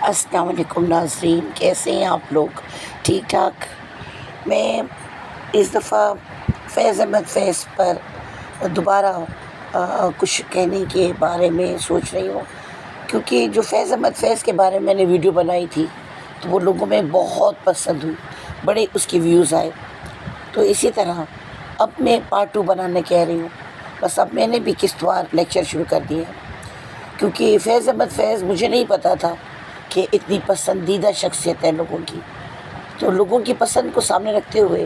السلام علیکم ناظرین، کیسے ہیں آپ لوگ؟ ٹھیک ٹھاک۔ میں اس دفعہ فیض احمد فیض پر دوبارہ کچھ کہنے کے بارے میں سوچ رہی ہوں، کیونکہ جو فیض احمد فیض کے بارے میں نے ویڈیو بنائی تھی تو وہ لوگوں میں بہت پسند ہوئی، بڑے اس کی ویوز آئے۔ تو اسی طرح اب میں پارٹ 2 بنانے کہہ رہی ہوں، بس اب میں نے بھی قسط وار لیکچر شروع کر دیے ہیں، کیونکہ فیض احمد فیض مجھے نہیں پتا تھا کہ اتنی پسندیدہ شخصیت ہے لوگوں کی۔ تو لوگوں کی پسند کو سامنے رکھتے ہوئے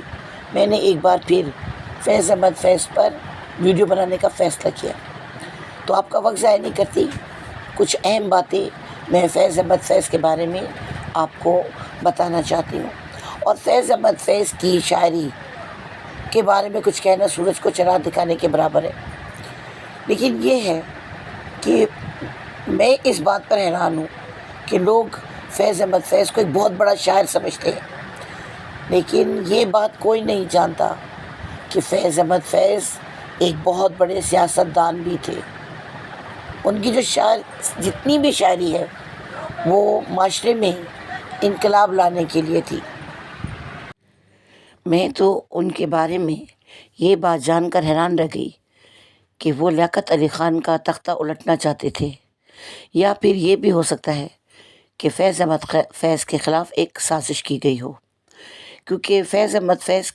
میں نے ایک بار پھر فیض احمد فیض پر ویڈیو بنانے کا فیصلہ کیا۔ تو آپ کا وقت ضائع نہیں کرتی، کچھ اہم باتیں میں فیض احمد فیض کے بارے میں آپ کو بتانا چاہتی ہوں، اور فیض احمد فیض کی شاعری کے بارے میں کچھ کہنا سورج کو چراغ دکھانے کے برابر ہے۔ لیکن یہ ہے کہ میں اس بات پر حیران ہوں کہ لوگ فیض احمد فیض کو ایک بہت بڑا شاعر سمجھتے ہیں، لیکن یہ بات کوئی نہیں جانتا کہ فیض احمد فیض ایک بہت بڑے سیاستدان بھی تھے۔ ان کی جو جتنی بھی شاعری ہے وہ معاشرے میں انقلاب لانے کے لیے تھی۔ میں تو ان کے بارے میں یہ بات جان کر حیران رہ گئی کہ وہ لیاقت علی خان کا تختہ الٹنا چاہتے تھے، یا پھر یہ بھی ہو سکتا ہے کہ فیض احمد فیض کے خلاف ایک سازش کی گئی ہو، کیونکہ فیض احمد فیض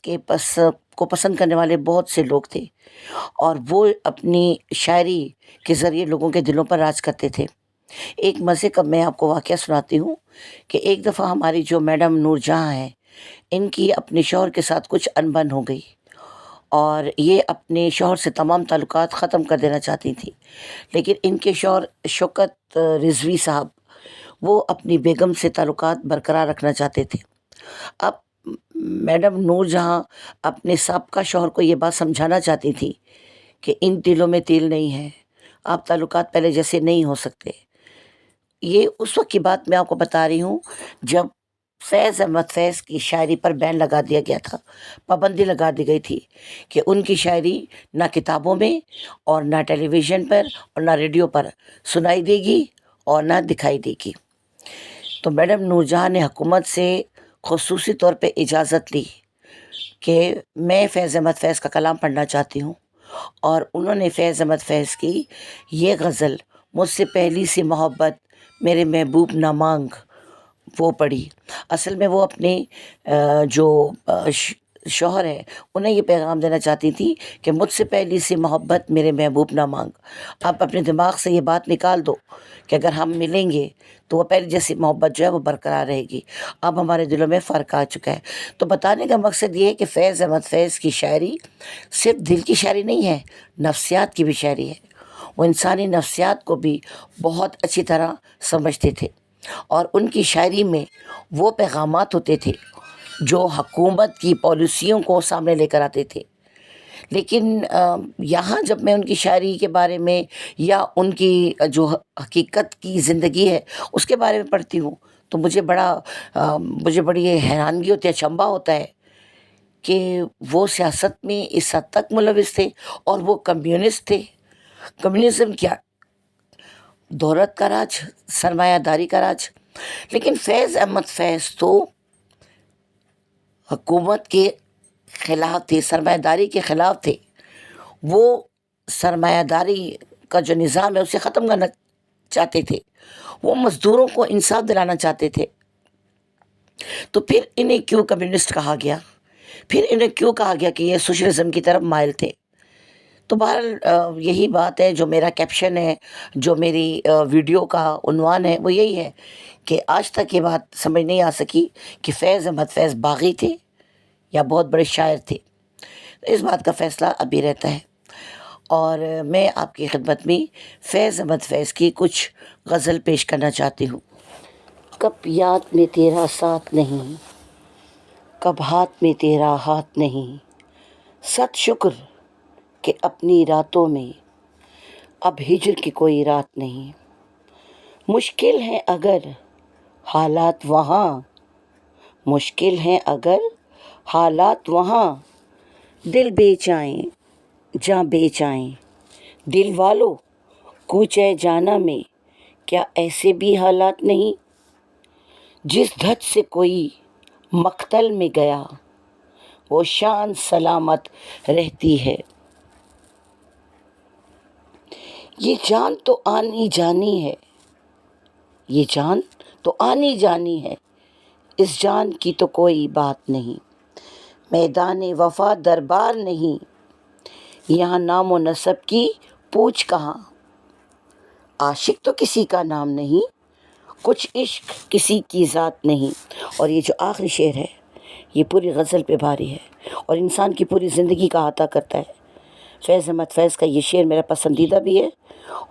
کو پسند کرنے والے بہت سے لوگ تھے، اور وہ اپنی شاعری کے ذریعے لوگوں کے دلوں پر راج کرتے تھے۔ ایک مزے کا میں آپ کو واقعہ سناتی ہوں کہ ایک دفعہ ہماری جو میڈم نور جہاں ہیں، ان کی اپنے شوہر کے ساتھ کچھ انبن ہو گئی، اور یہ اپنے شوہر سے تمام تعلقات ختم کر دینا چاہتی تھی، لیکن ان کے شوہر شوکت رضوی صاحب وہ اپنی بیگم سے تعلقات برقرار رکھنا چاہتے تھے۔ اب میڈم نور جہاں اپنے سابقہ شوہر کو یہ بات سمجھانا چاہتی تھی کہ ان تیلوں میں تیل نہیں ہے، آپ تعلقات پہلے جیسے نہیں ہو سکتے۔ یہ اس وقت کی بات میں آپ کو بتا رہی ہوں جب فیض احمد فیض کی شاعری پر بین لگا دیا گیا تھا، پابندی لگا دی گئی تھی کہ ان کی شاعری نہ کتابوں میں اور نہ ٹیلی ویژن پر اور نہ ریڈیو پر سنائی دے گی اور نہ دکھائی دے گی۔ تو میڈم نور جہاں نے حکومت سے خصوصی طور پہ اجازت لی کہ میں فیض احمد فیض کا کلام پڑھنا چاہتی ہوں، اور انہوں نے فیض احمد فیض کی یہ غزل مجھ سے پہلی سی محبت میرے محبوب نہ مانگ وہ پڑھی۔ اصل میں وہ اپنے جو شوہر ہے انہیں یہ پیغام دینا چاہتی تھی کہ مجھ سے پہلی سی محبت میرے محبوب نہ مانگ۔ آپ اپنے دماغ سے یہ بات نکال دو کہ اگر ہم ملیں گے تو وہ پہلے جیسی محبت جو ہے وہ برقرار رہے گی۔ اب ہمارے دلوں میں فرق آ چکا ہے۔ تو بتانے کا مقصد یہ ہے کہ فیض احمد فیض کی شاعری صرف دل کی شاعری نہیں ہے، نفسیات کی بھی شاعری ہے۔ وہ انسانی نفسیات کو بھی بہت اچھی طرح سمجھتے تھے، اور ان کی شاعری میں وہ پیغامات ہوتے تھے جو حکومت کی پالیسیوں کو سامنے لے کر آتے تھے۔ لیکن یہاں جب میں ان کی شاعری کے بارے میں یا ان کی جو حقیقت کی زندگی ہے اس کے بارے میں پڑھتی ہوں تو مجھے بڑی حیرانگی ہوتی ہے، اچنبھا ہوتا ہے کہ وہ سیاست میں اس حد تک ملوث تھے، اور وہ کمیونسٹ تھے۔ کمیونزم کیا؟ دولت کا راج، سرمایہ داری کا راج۔ لیکن فیض احمد فیض تو حکومت کے خلاف تھے، سرمایہ داری کے خلاف تھے۔ وہ سرمایہ داری کا جو نظام ہے اسے ختم کرنا چاہتے تھے، وہ مزدوروں کو انصاف دلانا چاہتے تھے۔ تو پھر انہیں کیوں کمیونسٹ کہا گیا؟ پھر انہیں کیوں کہا گیا کہ یہ سوشلزم کی طرف مائل تھے؟ تو بہرحال یہی بات ہے، جو میرا کیپشن ہے، جو میری ویڈیو کا عنوان ہے وہ یہی ہے کہ آج تک یہ بات سمجھ نہیں آ سکی کہ فیض احمد فیض باغی تھے یا بہت بڑے شاعر تھے۔ اس بات کا فیصلہ ابھی رہتا ہے، اور میں آپ کی خدمت میں فیض احمد فیض کی کچھ غزل پیش کرنا چاہتی ہوں۔ کب یاد میں تیرا ساتھ نہیں، کب ہاتھ میں تیرا ہاتھ نہیں، صد شکر کہ اپنی راتوں میں اب ہجر کی کوئی رات نہیں۔ مشکل ہیں اگر حالات وہاں، مشکل ہیں اگر حالات وہاں، دل بیچائیں جاں بیچائیں، دل والو کوچے جانا میں کیا ایسے بھی حالات نہیں؟ جس دھج سے کوئی مقتل میں گیا وہ شان سلامت رہتی ہے۔ یہ جان تو آنی جانی ہے، یہ جان تو آنی جانی ہے، اس جان کی تو کوئی بات نہیں۔ میدان وفا دربار نہیں، یہاں نام و نسب کی پوچھ کہاں۔ عاشق تو کسی کا نام نہیں، کچھ عشق کسی کی ذات نہیں۔ اور یہ جو آخری شعر ہے یہ پوری غزل پہ بھاری ہے اور انسان کی پوری زندگی کا احاطہ کرتا ہے۔ فیض احمد فیض کا یہ شعر میرا پسندیدہ بھی ہے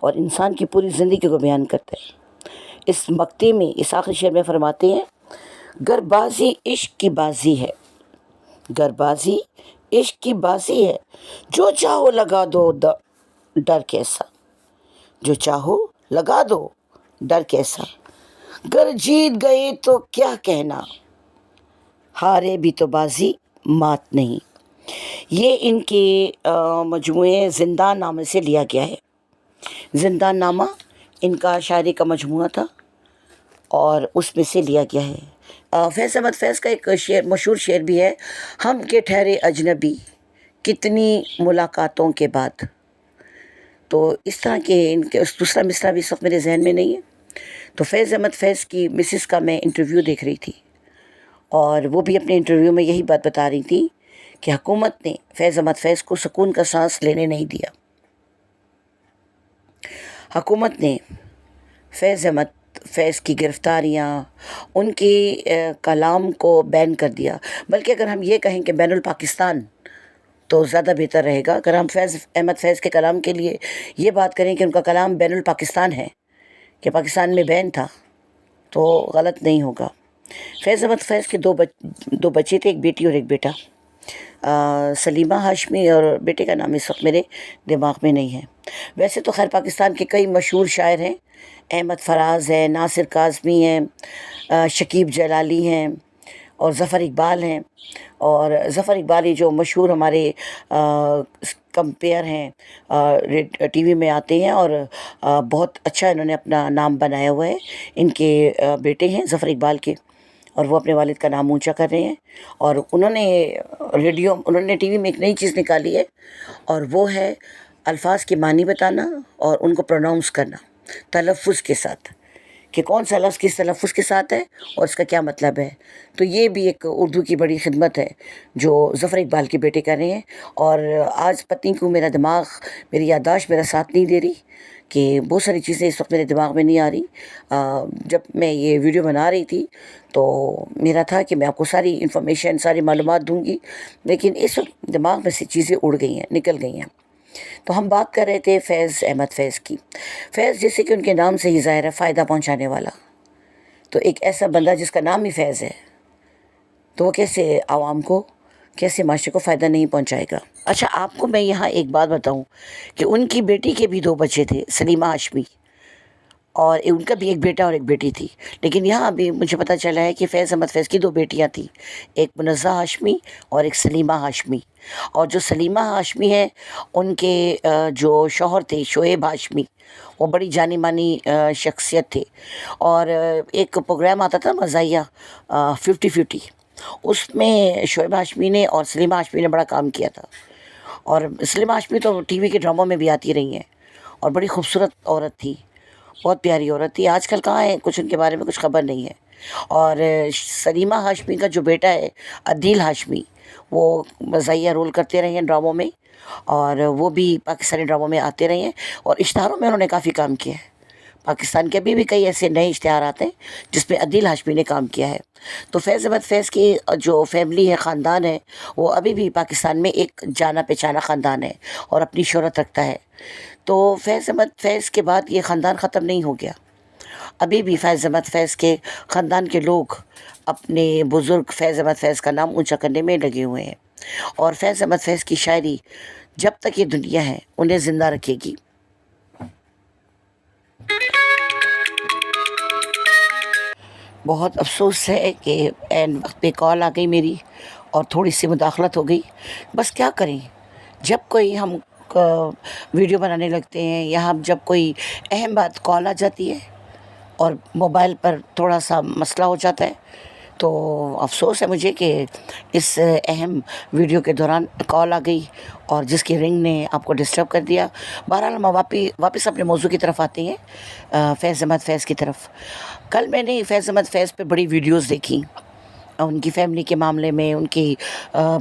اور انسان کی پوری زندگی کو بیان کرتا ہے۔ اس مقطع میں اس آخری شعر میں فرماتے ہیں، گر بازی عشق کی بازی ہے، گر بازی عشق کی بازی ہے، جو چاہو لگا دو ڈر کیسا، جو چاہو لگا دو ڈر کیسا، گر جیت گئے تو کیا کہنا، ہارے بھی تو بازی مات نہیں۔ یہ ان کے مجموعے زندان نامے سے لیا گیا ہے۔ زندان نامہ ان کا شاعری کا مجموعہ تھا اور اس میں سے لیا گیا ہے۔ فیض احمد فیض کا ایک شعر، مشہور شعر بھی ہے، ہم کے ٹھہرے اجنبی کتنی ملاقاتوں کے بعد۔ تو اس طرح کے ان کے دوسرا مصرع بھی اس وقت میرے ذہن میں نہیں ہے۔ تو فیض احمد فیض کی مسز کا میں انٹرویو دیکھ رہی تھی اور وہ بھی اپنے انٹرویو میں یہی بات بتا رہی تھی کہ حکومت نے فیض احمد فیض کو سکون کا سانس لینے نہیں دیا۔ حکومت نے فیض احمد فیض کی گرفتاریاں، ان کے کلام کو بین کر دیا، بلکہ اگر ہم یہ کہیں کہ بین الپاکستان تو زیادہ بہتر رہے گا۔ اگر ہم فیض احمد فیض کے کلام کے لیے یہ بات کریں کہ ان کا کلام بین الپاکستان ہے، کہ پاکستان میں بین تھا، تو غلط نہیں ہوگا۔ فیض احمد فیض کے دو بچے تھے، ایک بیٹی اور ایک بیٹا، سلیمہ ہاشمی، اور بیٹے کا نام اس وقت میرے دماغ میں نہیں ہے۔ ویسے تو خیر پاکستان کے کئی مشہور شاعر ہیں، احمد فراز ہے، ناصر کاظمی ہیں، شکیب جلالی ہیں اور ظفر اقبال ہیں۔ اور ظفر اقبال ہی جو مشہور ہمارے کمپیئر ہیں، ٹی وی میں آتے ہیں اور بہت اچھا انہوں نے اپنا نام بنایا ہوا ہے۔ ان کے بیٹے ہیں ظفر اقبال کے، اور وہ اپنے والد کا نام اونچا کر رہے ہیں۔ اور انہوں نے ٹی وی میں ایک نئی چیز نکالی ہے اور وہ ہے الفاظ کے معنی بتانا اور ان کو پروناؤنس کرنا تلفظ کے ساتھ، کہ کون سا لفظ کس تلفظ کے ساتھ ہے اور اس کا کیا مطلب ہے۔ تو یہ بھی ایک اردو کی بڑی خدمت ہے جو ظفر اقبال کے بیٹے کر رہے ہیں۔ اور آج پتہ نہیں کیوں میرا دماغ، میری یادداشت میرا ساتھ نہیں دے رہی کہ بہت ساری چیزیں اس وقت میرے دماغ میں نہیں آ رہی۔ جب میں یہ ویڈیو بنا رہی تھی تو میرا تھا کہ میں آپ کو ساری انفارمیشن، ساری معلومات دوں گی، لیکن اس وقت دماغ میں سے چیزیں اڑ گئی ہیں، نکل گئی ہیں۔ تو ہم بات کر رہے تھے فیض احمد فیض کی۔ فیض جیسے کہ ان کے نام سے ہی ظاہر ہے، فائدہ پہنچانے والا۔ تو ایک ایسا بندہ جس کا نام ہی فیض ہے، تو وہ کیسے عوام کو، کیسے معاشرے کو فائدہ نہیں پہنچائے گا۔ اچھا، آپ کو میں یہاں ایک بات بتاؤں کہ ان کی بیٹی کے بھی 2 بچے تھے، سلیمہ ہاشمی، اور ان کا بھی ایک بیٹا اور ایک بیٹی تھی۔ لیکن یہاں ابھی مجھے پتہ چلا ہے کہ فیض احمد فیض کی 2 بیٹیاں تھیں، ایک منزہ ہاشمی اور ایک سلیمہ ہاشمی۔ اور جو سلیمہ ہاشمی ہیں ان کے جو شوہر تھے شعیب ہاشمی، وہ بڑی جانی مانی شخصیت تھے۔ اور ایک پروگرام آتا تھا مزاحیہ 50-50، اس میں شعیب ہاشمی نے اور سلیمہ ہاشمی نے بڑا کام کیا تھا۔ اور سلیمہ ہاشمی تو ٹی وی کے ڈراموں میں بھی آتی رہی ہیں اور بڑی خوبصورت عورت تھی، بہت پیاری عورت تھی۔ آج کل کہاں ہے، کچھ ان کے بارے میں کچھ خبر نہیں ہے۔ اور سلیمہ ہاشمی کا جو بیٹا ہے عدیل ہاشمی، وہ مزاحیہ رول کرتے رہے ہیں ڈراموں میں، اور وہ بھی پاکستانی ڈراموں میں آتے رہے ہیں اور اشتہاروں میں انہوں نے کافی کام کیا ہے۔ پاکستان کے ابھی بھی کئی ایسے نئے اشتہار آتے ہیں جس میں عدیل ہاشمی نے کام کیا ہے۔ تو فیض احمد فیض کی جو فیملی ہے، خاندان ہے، وہ ابھی بھی پاکستان میں ایک جانا پہچانا خاندان ہے اور اپنی شہرت رکھتا ہے۔ تو فیض احمد فیض کے بعد یہ خاندان ختم نہیں ہو گیا، ابھی بھی فیض احمد فیض کے خاندان کے لوگ اپنے بزرگ فیض احمد فیض کا نام اونچا کرنے میں لگے ہوئے ہیں، اور فیض احمد فیض کی شاعری جب تک یہ دنیا ہے انہیں زندہ رکھے گی۔ بہت افسوس ہے کہ عین وقت پہ کال آ گئی میری اور تھوڑی سی مداخلت ہو گئی، بس کیا کریں، جب کوئی ہم ویڈیو بنانے لگتے ہیں یا ہم جب کوئی اہم بات کال آ جاتی ہے اور موبائل پر تھوڑا سا مسئلہ ہو جاتا ہے. تو افسوس ہے مجھے کہ اس اہم ویڈیو کے دوران کال آ گئی اور جس کی رنگ نے آپ کو ڈسٹرب کر دیا. بہرحال ہم واپس اپنے موضوع کی طرف آتے ہیں، فیض احمد فیض کی طرف. کل میں نے فیض احمد فیض پہ بڑی ویڈیوز دیکھی، ان کی فیملی کے معاملے میں، ان کی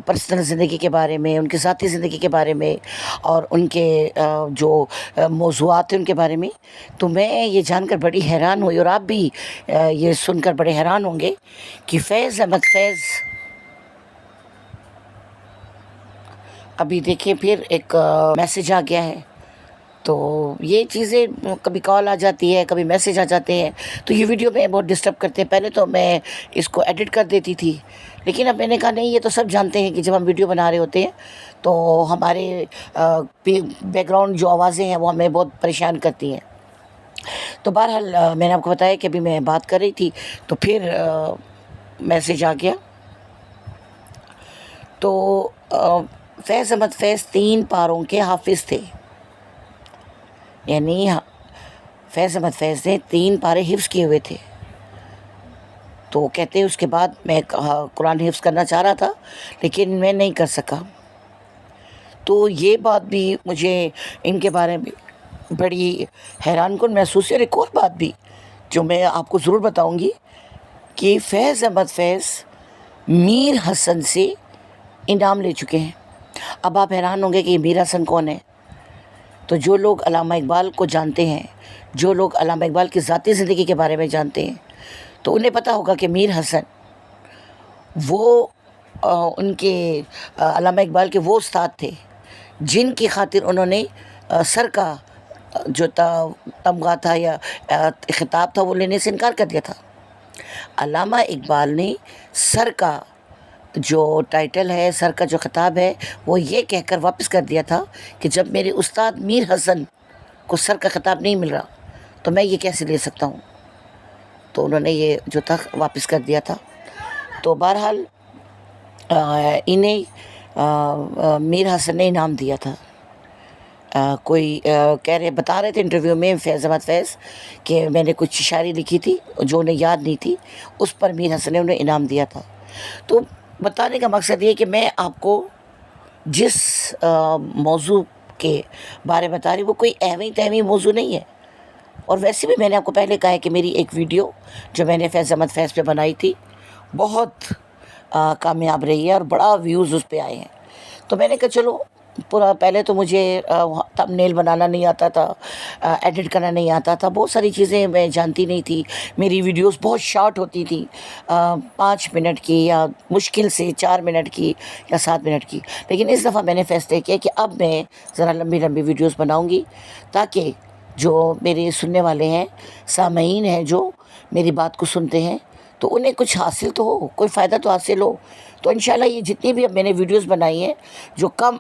پرسنل زندگی کے بارے میں، ان کی ذاتی زندگی کے بارے میں، اور ان کے جو موضوعات ہیں ان کے بارے میں. تو میں یہ جان کر بڑی حیران ہوئی، اور آپ بھی یہ سن کر بڑے حیران ہوں گے کہ فیض احمد فیض ابھی دیکھیں پھر ایک میسیج آ گیا ہے. تو یہ چیزیں کبھی کال آ جاتی ہے، کبھی میسیج آ جاتے ہیں، تو یہ ویڈیو میں بہت ڈسٹرب کرتے ہیں. پہلے تو میں اس کو ایڈٹ کر دیتی تھی، لیکن اب میں نے کہا نہیں، یہ تو سب جانتے ہیں کہ جب ہم ویڈیو بنا رہے ہوتے ہیں تو ہمارے بیک گراؤنڈ جو آوازیں ہیں وہ ہمیں بہت پریشان کرتی ہیں. تو بہرحال میں نے آپ کو بتایا کہ ابھی میں بات کر رہی تھی تو پھر میسیج آ گیا. تو فیض احمد فیض 3 پاروں کے حافظ تھے، یعنی فیض احمد فیض نے 3 پارے حفظ کیے ہوئے تھے. تو کہتے ہیں اس کے بعد میں قرآن حفظ کرنا چاہ رہا تھا لیکن میں نہیں کر سکا. تو یہ بات بھی مجھے ان کے بارے میں بڑی حیران کن محسوس ہے. اور ایک اور بات بھی جو میں آپ کو ضرور بتاؤں گی کہ فیض احمد فیض میر حسن سے انعام لے چکے ہیں. اب آپ حیران ہوں گے کہ یہ میر حسن کون ہے. تو جو لوگ علامہ اقبال کو جانتے ہیں، جو لوگ علامہ اقبال کی ذاتی زندگی کے بارے میں جانتے ہیں، تو انہیں پتہ ہوگا کہ میر حسن وہ ان کے علامہ اقبال کے وہ استاد تھے جن کی خاطر انہوں نے سر کا جو تمغہ تھا یا خطاب تھا وہ لینے سے انکار کر دیا تھا. علامہ اقبال نے سر کا جو ٹائٹل ہے، سر کا جو خطاب ہے، وہ یہ کہہ کر واپس کر دیا تھا کہ جب میرے استاد میر حسن کو سر کا خطاب نہیں مل رہا تو میں یہ کیسے لے سکتا ہوں. تو انہوں نے یہ جو تھا واپس کر دیا تھا. تو بہرحال انہیں میر حسن نے انعام دیا تھا. کوئی بتا رہے تھے انٹرویو میں فیض احمد فیض کہ میں نے کچھ شاعری لکھی تھی جو انہیں یاد نہیں تھی، اس پر میر حسن نے انہیں انعام دیا تھا. تو بتانے کا مقصد یہ کہ میں آپ کو جس موضوع کے بارے میں بتا رہی وہ کوئی اہمی تہمی موضوع نہیں ہے. اور ویسے بھی میں نے آپ کو پہلے کہا ہے کہ میری ایک ویڈیو جو میں نے فیض احمد فیض پہ بنائی تھی بہت کامیاب رہی ہے اور بڑا ویوز اس پہ آئے ہیں. تو میں نے کہا چلو پہلے تو مجھے تھمبنیل بنانا نہیں آتا تھا، ایڈٹ کرنا نہیں آتا تھا، بہت ساری چیزیں میں جانتی نہیں تھی. میری ویڈیوز بہت شارٹ ہوتی تھیں، 5 منٹ کی یا مشکل سے 4 منٹ کی یا 7 منٹ کی. لیکن اس دفعہ میں نے فیصلہ کیا کہ اب میں ذرا لمبی لمبی ویڈیوز بناؤں گی تاکہ جو میرے سننے والے ہیں، سامعین ہیں جو میری بات کو سنتے ہیں، تو انہیں کچھ حاصل تو ہو، کوئی فائدہ تو حاصل ہو. تو انشاءاللہ یہ جتنی بھی اب میں نے ویڈیوز بنائی ہیں جو کم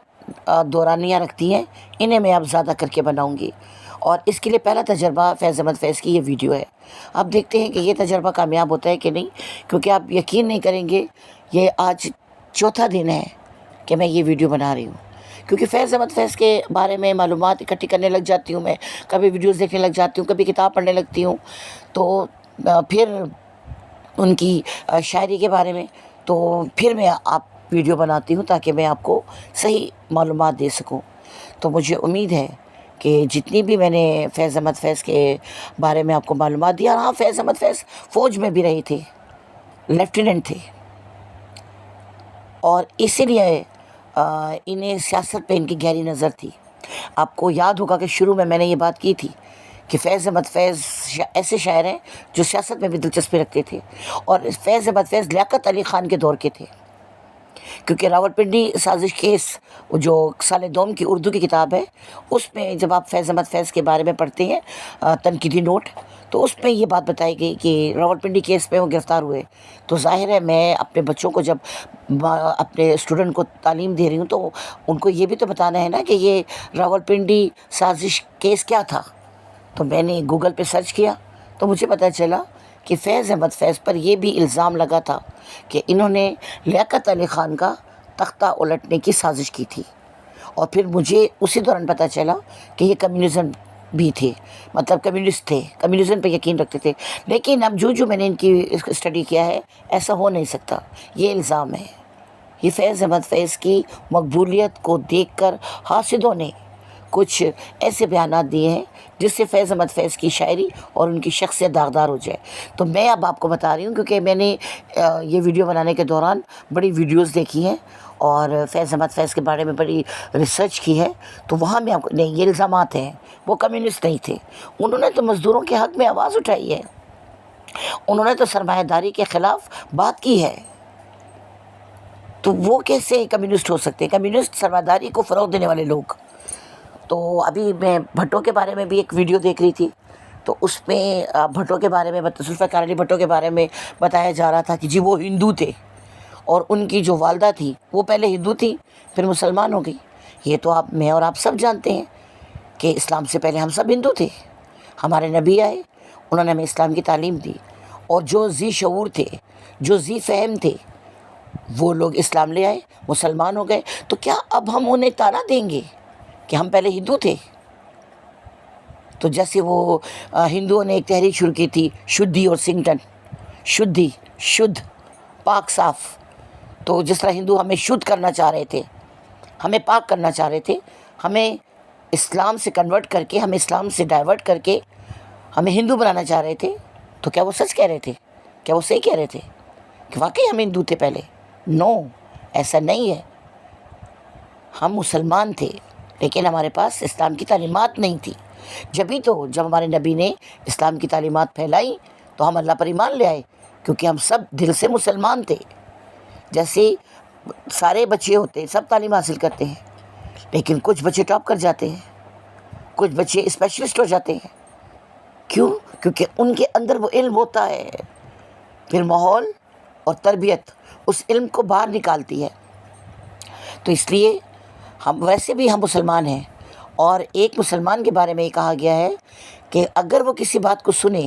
دورانیہ رکھتی ہیں، انہیں میں اب زیادہ کر کے بناؤں گی. اور اس کے لیے پہلا تجربہ فیض احمد فیض کی یہ ویڈیو ہے. اب دیکھتے ہیں کہ یہ تجربہ کامیاب ہوتا ہے کہ نہیں، کیونکہ آپ یقین نہیں کریں گے یہ آج 4تھا دن ہے کہ میں یہ ویڈیو بنا رہی ہوں. کیونکہ فیض احمد فیض کے بارے میں معلومات اکٹھی کرنے لگ جاتی ہوں میں، کبھی ویڈیوز دیکھنے لگ جاتی ہوں، کبھی کتاب پڑھنے لگتی ہوں، تو پھر ان کی شاعری کے بارے میں، تو پھر میں آپ ویڈیو بناتی ہوں تاکہ میں آپ کو صحیح معلومات دے سکوں. تو مجھے امید ہے کہ جتنی بھی میں نے فیض احمد فیض کے بارے میں آپ کو معلومات دیا. ہاں، فیض احمد فیض فوج میں بھی رہے تھے، لیفٹیننٹ تھے، اور اسی لیے انہیں سیاست پہ ان کی گہری نظر تھی. آپ کو یاد ہوگا کہ شروع میں نے یہ بات کی تھی کہ فیض احمد فیض ایسے شاعر ہیں جو سیاست میں بھی دلچسپی رکھتے تھے. اور فیض احمد فیض لیاقت علی خان کے دور کے تھے، کیونکہ راولپنڈی سازش کیس جو سال دوم کی اردو کی کتاب ہے، اس میں جب آپ فیض احمد فیض کے بارے میں پڑھتے ہیں تنقیدی نوٹ، تو اس میں یہ بات بتائی گئی کہ راولپنڈی کیس میں وہ گرفتار ہوئے. تو ظاہر ہے میں اپنے بچوں کو جب اپنے اسٹوڈنٹ کو تعلیم دے رہی ہوں تو ان کو یہ بھی تو بتانا ہے نا کہ یہ راولپنڈی سازش کیس کیا تھا. تو میں نے گوگل پہ سرچ کیا تو مجھے پتہ چلا کہ فیض احمد فیض پر یہ بھی الزام لگا تھا کہ انہوں نے لیاقت علی خان کا تختہ الٹنے کی سازش کی تھی. اور پھر مجھے اسی دوران پتہ چلا کہ یہ کمیونزم بھی تھے، مطلب کمیونسٹ تھے، کمیونزم پہ یقین رکھتے تھے. لیکن اب جو میں نے ان کی اسٹڈی کیا ہے، ایسا ہو نہیں سکتا. یہ الزام ہے. یہ فیض احمد فیض کی مقبولیت کو دیکھ کر حاسدوں نے کچھ ایسے بیانات دیے ہیں جس سے فیض احمد فیض کی شاعری اور ان کی شخصیت داغدار ہو جائے. تو میں اب آپ کو بتا رہی ہوں، کیونکہ میں نے یہ ویڈیو بنانے کے دوران بڑی ویڈیوز دیکھی ہیں اور فیض احمد فیض کے بارے میں بڑی ریسرچ کی ہے. تو وہاں میں آپ کو نہیں، یہ الزامات ہیں. وہ کمیونسٹ نہیں تھے. انہوں نے تو مزدوروں کے حق میں آواز اٹھائی ہے. انہوں نے تو سرمایہ داری کے خلاف بات کی ہے. تو وہ کیسے کمیونسٹ ہو سکتے ہیں؟ کمیونسٹ سرمایہ داری کو فروغ دینے والے لوگ. تو ابھی میں بھٹو کے بارے میں بھی ایک ویڈیو دیکھ رہی تھی، تو اس میں بھٹو کے بارے میں ذوالفقار علی بھٹو کے بارے میں بتایا جا رہا تھا کہ جی وہ ہندو تھے، اور ان کی جو والدہ تھی وہ پہلے ہندو تھی، پھر مسلمان ہو گئی. یہ تو میں اور آپ سب جانتے ہیں کہ اسلام سے پہلے ہم سب ہندو تھے. ہمارے نبی آئے، انہوں نے ہمیں اسلام کی تعلیم دی، اور جو ذی شعور تھے، جو ذی فہم تھے، وہ لوگ اسلام لے آئے، مسلمان ہو گئے. تو کیا اب ہم انہیں طعنہ دیں گے کہ ہم پہلے ہندو تھے؟ تو جیسے وہ ہندوؤں نے ایک تحریک شروع کی تھی، شدھی اور سنگٹن. شدھی، شدھ، پاک صاف. تو جس طرح ہندو ہمیں شدھ کرنا چاہ رہے تھے، ہمیں پاک کرنا چاہ رہے تھے، ہمیں اسلام سے کنورٹ کر کے، ہمیں اسلام سے ڈائیورٹ کر کے ہمیں ہندو بنانا چاہ رہے تھے. تو کیا وہ سچ کہہ رہے تھے؟ کیا وہ صحیح کہہ رہے تھے کہ واقعی ہم ہندو تھے پہلے؟ نو، ایسا نہیں ہے. ہم مسلمان تھے، لیکن ہمارے پاس اسلام کی تعلیمات نہیں تھی. جب ہمارے نبی نے اسلام کی تعلیمات پھیلائی تو ہم اللہ پر ایمان لے آئے، کیونکہ ہم سب دل سے مسلمان تھے. جیسے سارے بچے ہوتے ہیں، سب تعلیم حاصل کرتے ہیں، لیکن کچھ بچے ٹاپ کر جاتے ہیں، کچھ بچے اسپیشلسٹ ہو جاتے ہیں. کیوں؟ کیونکہ ان کے اندر وہ علم ہوتا ہے. پھر ماحول اور تربیت اس علم کو باہر نکالتی ہے. تو اس لیے ویسے بھی ہم مسلمان ہیں، اور ایک مسلمان کے بارے میں یہ کہا گیا ہے کہ اگر وہ کسی بات کو سنے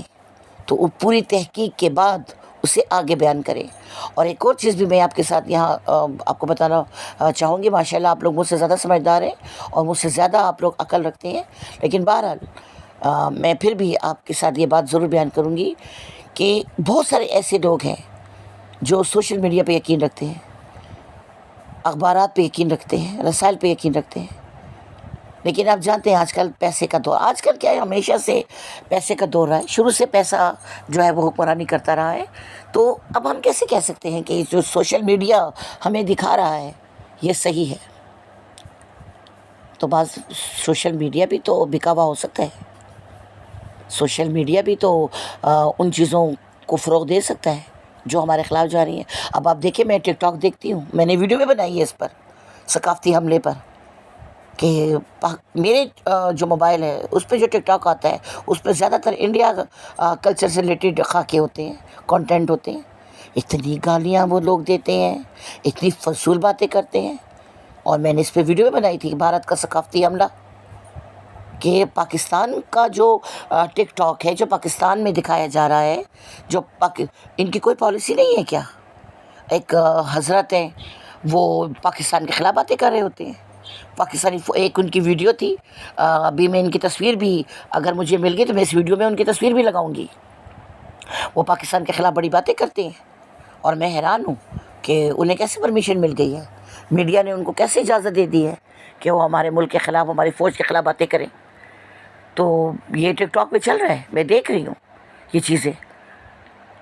تو وہ پوری تحقیق کے بعد اسے آگے بیان کرے. اور ایک اور چیز بھی میں آپ کے ساتھ یہاں آپ کو بتانا چاہوں گی. ماشاءاللہ آپ لوگ مجھ سے زیادہ سمجھدار ہیں اور مجھ سے زیادہ آپ لوگ عقل رکھتے ہیں، لیکن بہرحال میں پھر بھی آپ کے ساتھ یہ بات ضرور بیان کروں گی کہ بہت سارے ایسے لوگ ہیں جو سوشل میڈیا پہ یقین رکھتے ہیں، اخبارات پہ یقین رکھتے ہیں، رسائل پہ یقین رکھتے ہیں. لیکن آپ جانتے ہیں آج کل پیسے کا دور، آج کل کیا ہے، ہمیشہ سے پیسے کا دور رہا ہے. شروع سے پیسہ جو ہے وہ حکمرانی کرتا رہا ہے. تو اب ہم کیسے کہہ سکتے ہیں کہ جو سوشل میڈیا ہمیں دکھا رہا ہے یہ صحیح ہے؟ تو بعض سوشل میڈیا بھی تو بکاوا ہو سکتا ہے. سوشل میڈیا بھی تو ان چیزوں کو فروغ دے سکتا ہے جو ہمارے خلاف جا رہی ہیں. اب آپ دیکھیں، میں ٹک ٹاک دیکھتی ہوں، میں نے ویڈیو بھی بنائی ہے اس پر، ثقافتی حملے پر، کہ میرے جو موبائل ہے اس پہ جو ٹک ٹاک آتا ہے اس پہ زیادہ تر انڈیا کلچر سے ریلیٹڈ خاکے ہوتے ہیں، کانٹینٹ ہوتے ہیں. اتنی گالیاں وہ لوگ دیتے ہیں، اتنی فضول باتیں کرتے ہیں. اور میں نے اس پہ ویڈیو بھی بنائی تھی، بھارت کا ثقافتی حملہ، کہ پاکستان کا جو ٹک ٹاک ہے جو پاکستان میں دکھایا جا رہا ہے، جو ان کی کوئی پالیسی نہیں ہے کیا؟ ایک حضرت ہیں، وہ پاکستان کے خلاف باتیں کر رہے ہوتے ہیں. پاکستانی ایک ان کی ویڈیو تھی، ابھی میں ان کی تصویر بھی اگر مجھے مل گئی تو میں اس ویڈیو میں ان کی تصویر بھی لگاؤں گی. وہ پاکستان کے خلاف بڑی باتیں کرتے ہیں، اور میں حیران ہوں کہ انہیں کیسے پرمیشن مل گئی ہے، میڈیا نے ان کو کیسے اجازت دے دی ہے کہ وہ ہمارے ملک کے خلاف، ہماری فوج کے خلاف باتیں کریں. تو یہ ٹک ٹاک پہ چل رہا ہے، میں دیکھ رہی ہوں یہ چیزیں.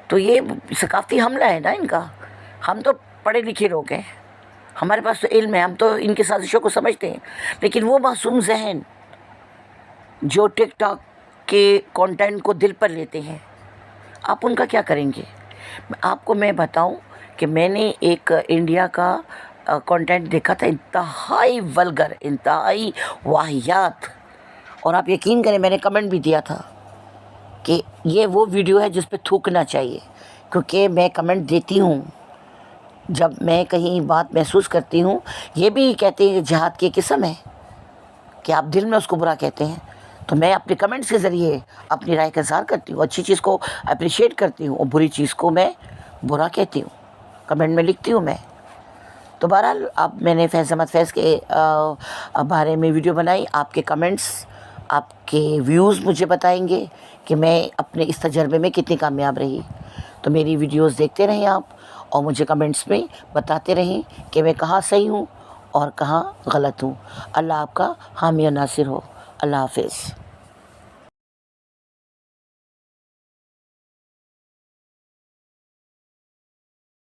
تو یہ ثقافتی حملہ ہے نا ان کا. ہم تو پڑھے لکھے لوگ ہیں، ہمارے پاس تو علم ہے، ہم تو ان کی سازشوں کو سمجھتے ہیں. لیکن وہ معصوم ذہن جو ٹک ٹاک کے کانٹینٹ کو دل پر لیتے ہیں، آپ ان کا کیا کریں گے؟ آپ کو میں بتاؤں کہ میں نے ایک انڈیا کا کانٹینٹ دیکھا تھا، انتہائی ولگر، انتہائی واہیات. اور آپ یقین کریں، میں نے کمنٹ بھی دیا تھا کہ یہ وہ ویڈیو ہے جس پہ تھوکنا چاہیے. کیونکہ میں کمنٹ دیتی ہوں جب میں کہیں بات محسوس کرتی ہوں. یہ بھی کہتے ہیں کہ جہاد کی قسم ہے کہ آپ دل میں اس کو برا کہتے ہیں. تو میں اپنے کمنٹس کے ذریعے اپنی رائے کا اظہار کرتی ہوں، اچھی چیز کو اپریشیٹ کرتی ہوں اور بری چیز کو میں برا کہتی ہوں، کمنٹ میں لکھتی ہوں میں. تو بہرحال میں نے فیض احمد فیض کے بارے میں ویڈیو بنائی. آپ کے کمنٹس آپ کے ویوز مجھے بتائیں گے کہ میں اپنے اس تجربے میں کتنی کامیاب رہی. تو میری ویڈیوز دیکھتے رہیں آپ اور مجھے کمنٹس میں بتاتے رہیں کہ میں کہاں صحیح ہوں اور کہاں غلط ہوں. اللہ آپ کا حامی و ناصر ہو. اللہ حافظ.